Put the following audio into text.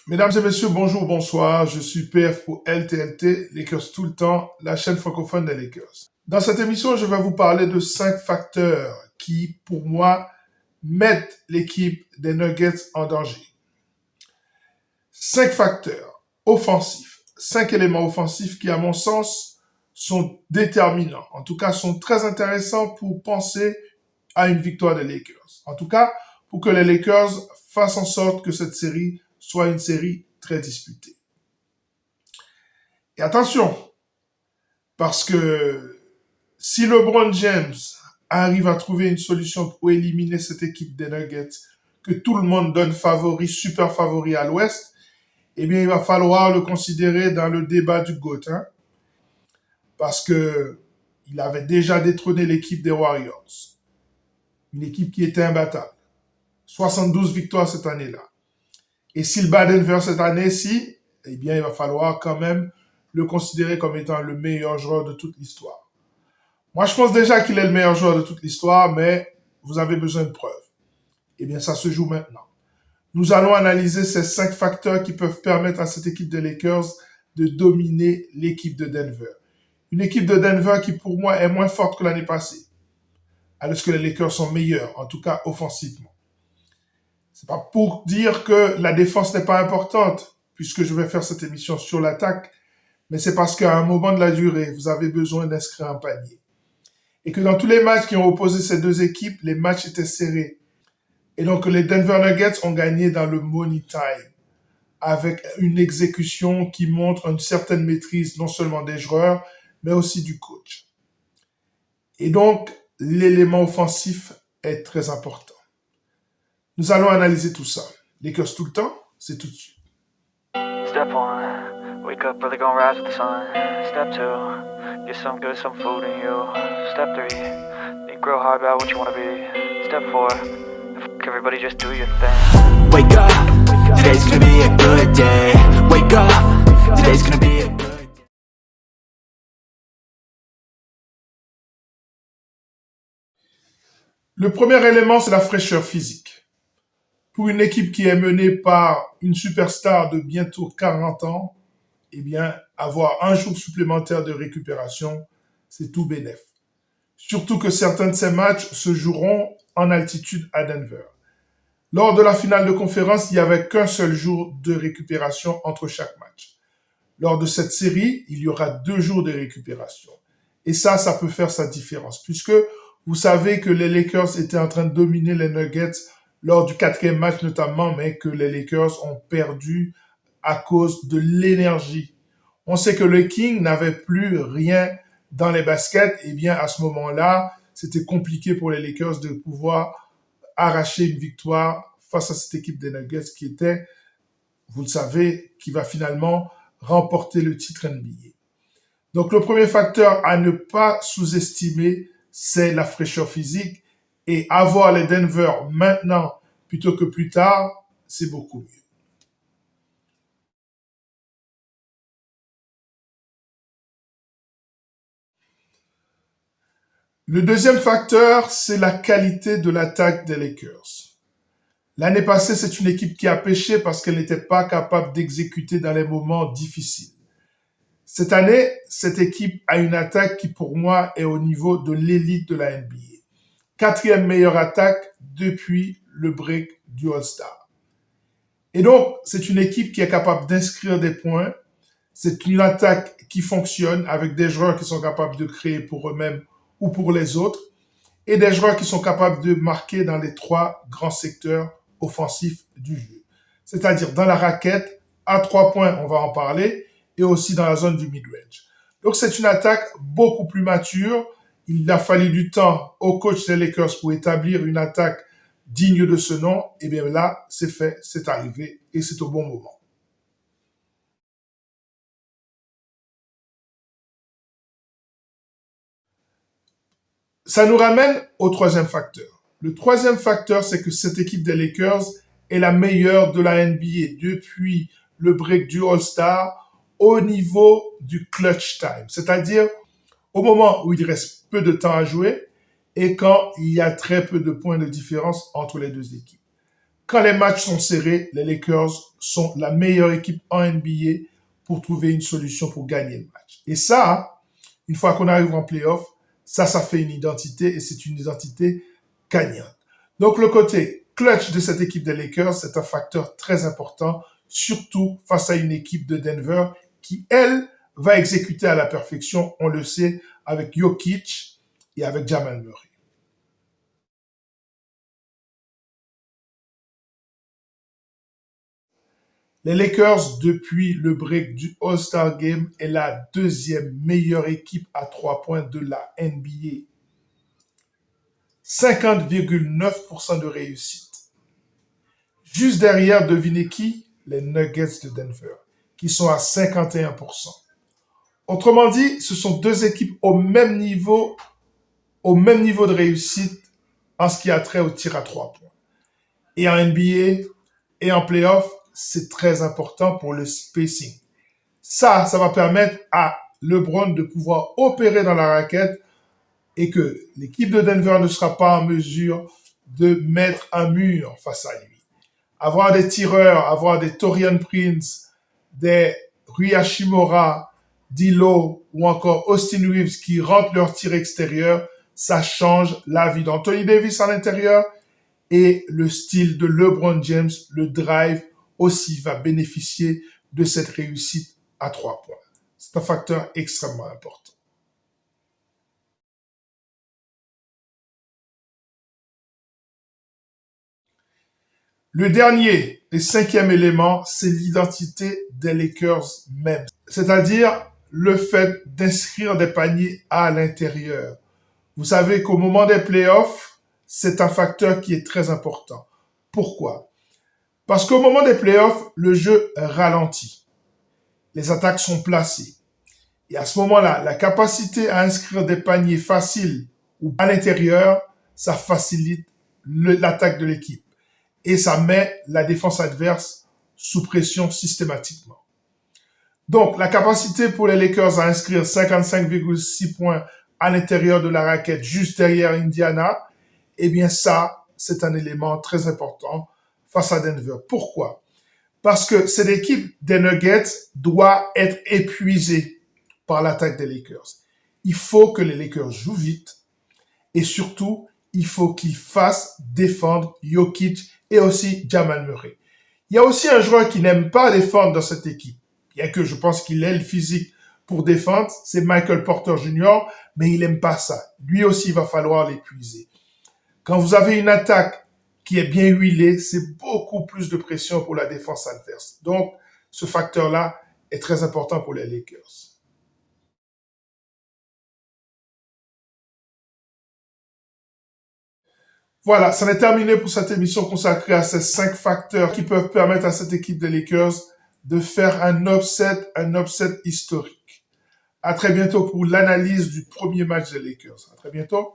Mesdames et messieurs, bonjour, bonsoir. Je suis PF pour LTLT, Lakers tout le temps, la chaîne francophone des Lakers. Dans cette émission, je vais vous parler de 5 facteurs qui, pour moi, mettent l'équipe des Nuggets en danger. 5 facteurs offensifs, 5 éléments offensifs qui, à mon sens, sont déterminants. En tout cas, sont très intéressants pour penser à une victoire des Lakers. En tout cas, pour que les Lakers fassent en sorte que cette série soit une série très disputée. Et attention, parce que si LeBron James arrive à trouver une solution pour éliminer cette équipe des Nuggets, que tout le monde donne favori, super favori à l'Ouest, eh bien, il va falloir le considérer dans le débat du GOAT, hein, parce que il avait déjà détrôné l'équipe des Warriors, une équipe qui était imbattable. 72 victoires cette année-là. Et s'il bat Denver cette année-ci, eh bien, il va falloir quand même le considérer comme étant le meilleur joueur de toute l'histoire. Moi, je pense déjà qu'il est le meilleur joueur de toute l'histoire, mais vous avez besoin de preuves. Eh bien, ça se joue maintenant. Nous allons analyser ces 5 facteurs qui peuvent permettre à cette équipe des Lakers de dominer l'équipe de Denver. Une équipe de Denver qui, pour moi, est moins forte que l'année passée. Alors que les Lakers sont meilleurs, en tout cas offensivement. C'est pas pour dire que la défense n'est pas importante, puisque je vais faire cette émission sur l'attaque, mais c'est parce qu'à un moment de la durée, vous avez besoin d'inscrire un panier. Et que dans tous les matchs qui ont opposé ces deux équipes, les matchs étaient serrés. Et donc les Denver Nuggets ont gagné dans le money time, avec une exécution qui montre une certaine maîtrise non seulement des joueurs, mais aussi du coach. Et donc, l'élément offensif est très important. Nous allons analyser tout ça. Lakers tout le temps, c'est tout de suite. Step 1, wake up early, gonna rise with the sun. Step 2, get some good, some food in you. Step 3, think real hard about what you wanna be. Step 4, everybody just do your thing. Wake up, today's gonna be a good day. Wake up, today's gonna be a good day. Le premier élément, c'est la fraîcheur physique. Pour une équipe qui est menée par une superstar de bientôt 40 ans, eh bien, avoir un jour supplémentaire de récupération, c'est tout bénef. Surtout que certains de ces matchs se joueront en altitude à Denver. Lors de la finale de conférence, il n'y avait qu'un seul jour de récupération entre chaque match. Lors de cette série, il y aura 2 jours de récupération. Et ça peut faire sa différence, puisque vous savez que les Lakers étaient en train de dominer les Nuggets lors du 4e match notamment, mais que les Lakers ont perdu à cause de l'énergie. On sait que le King n'avait plus rien dans les baskets, et bien à ce moment-là, c'était compliqué pour les Lakers de pouvoir arracher une victoire face à cette équipe des Nuggets qui était, vous le savez, qui va finalement remporter le titre NBA. Donc le premier facteur à ne pas sous-estimer, c'est la fraîcheur physique. Et avoir les Denver maintenant plutôt que plus tard, c'est beaucoup mieux. Le deuxième facteur, c'est la qualité de l'attaque des Lakers. L'année passée, c'est une équipe qui a pêché parce qu'elle n'était pas capable d'exécuter dans les moments difficiles. Cette année, cette équipe a une attaque qui, pour moi, est au niveau de l'élite de la NBA. 4e meilleure attaque depuis le break du All-Star. Et donc, c'est une équipe qui est capable d'inscrire des points. C'est une attaque qui fonctionne avec des joueurs qui sont capables de créer pour eux-mêmes ou pour les autres et des joueurs qui sont capables de marquer dans les 3 grands secteurs offensifs du jeu. C'est-à-dire dans la raquette, à 3 points, on va en parler, et aussi dans la zone du mid-range. Donc, c'est une attaque beaucoup plus mature. Il a fallu du temps au coach des Lakers pour établir une attaque digne de ce nom. Et bien là, c'est fait, c'est arrivé et c'est au bon moment. Ça nous ramène au troisième facteur. Le troisième facteur, c'est que cette équipe des Lakers est la meilleure de la NBA depuis le break du All-Star au niveau du clutch time. C'est-à-dire au moment où il reste peu de temps à jouer et quand il y a très peu de points de différence entre les deux équipes. quand les matchs sont serrés, les Lakers sont la meilleure équipe en NBA pour trouver une solution pour gagner le match. Et ça, une fois qu'on arrive en playoff, ça fait une identité et c'est une identité gagnante. Donc le côté clutch de cette équipe des Lakers, c'est un facteur très important, surtout face à une équipe de Denver qui, elle, va exécuter à la perfection, on le sait, avec Jokic et avec Jamal Murray. Les Lakers, depuis le break du All-Star Game, est la deuxième meilleure équipe à 3 points de la NBA. 50,9% de réussite. Juste derrière, devinez qui? Les Nuggets de Denver, qui sont à 51%. Autrement dit, ce sont deux équipes au même niveau de réussite en ce qui a trait au tir à 3 points. Et en NBA et en playoff, c'est très important pour le spacing. Ça va permettre à LeBron de pouvoir opérer dans la raquette et que l'équipe de Denver ne sera pas en mesure de mettre un mur face à lui. Avoir des tireurs, avoir des Taurean Prince, des Rui Hachimura, D'Lo ou encore Austin Reeves qui rentrent leur tir extérieur, ça change la vie d'Anthony Davis à l'intérieur et le style de LeBron James, le drive aussi va bénéficier de cette réussite à 3 points. C'est un facteur extrêmement important. Le dernier et cinquième élément, c'est l'identité des Lakers même. C'est-à-dire le fait d'inscrire des paniers à l'intérieur. Vous savez qu'au moment des playoffs, c'est un facteur qui est très important. Pourquoi? Parce qu'au moment des playoffs, le jeu ralentit. Les attaques sont placées. Et à ce moment-là, la capacité à inscrire des paniers faciles ou à l'intérieur, ça facilite l'attaque de l'équipe. Et ça met la défense adverse sous pression systématiquement. Donc, la capacité pour les Lakers à inscrire 55,6 points à l'intérieur de la raquette, juste derrière Indiana, eh bien ça, c'est un élément très important face à Denver. Pourquoi? Parce que cette équipe des Nuggets doit être épuisée par l'attaque des Lakers. Il faut que les Lakers jouent vite et surtout, il faut qu'ils fassent défendre Jokic et aussi Jamal Murray. Il y a aussi un joueur qui n'aime pas défendre dans cette équipe, bien que je pense qu'il ait le physique pour défendre, c'est Michael Porter Jr., mais il n'aime pas ça. Lui aussi, il va falloir l'épuiser. Quand vous avez une attaque qui est bien huilée, c'est beaucoup plus de pression pour la défense adverse. Donc, ce facteur-là est très important pour les Lakers. Voilà, ça est terminé pour cette émission consacrée à ces 5 facteurs qui peuvent permettre à cette équipe des Lakers de faire un upset historique. À très bientôt pour l'analyse du premier match des Lakers. À très bientôt.